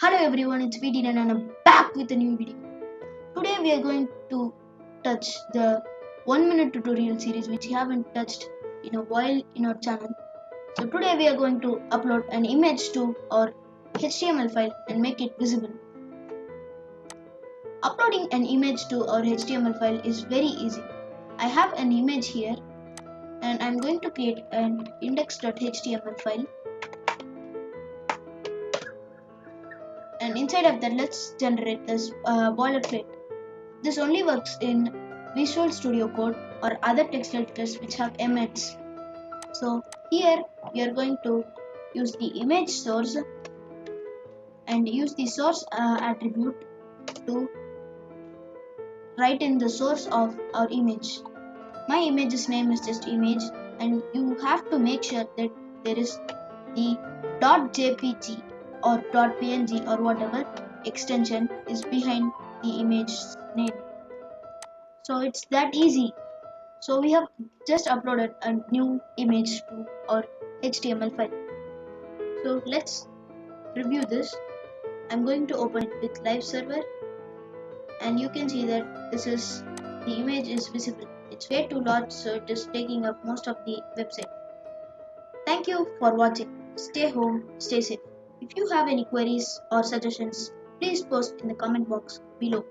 Hello everyone, it's VD and I'm back with a new video. Today we are going to touch the 1 minute tutorial series which we haven't touched in a while in our channel. So today we are going to upload an image to our HTML file and make it visible. Uploading an image to our HTML file is very easy. I have an image here and I'm going to create an index.html file, and inside of that let's generate this boilerplate. This only works in Visual Studio Code or other text editors which have embeds. So here we are going to use the image source and use the source attribute to write in the source of our image. My image's name is just image, and you have to make sure that there is the .jpg or .png or whatever extension is behind the image's name. So it's that easy. So we have just uploaded a new image to our HTML file. So let's review this. I'm going to open it with live server, and you can see that the image is visible. It's way too large, so it is taking up most of the website. Thank you for watching. Stay home, stay safe. If you have any queries or suggestions, please post in the comment box below.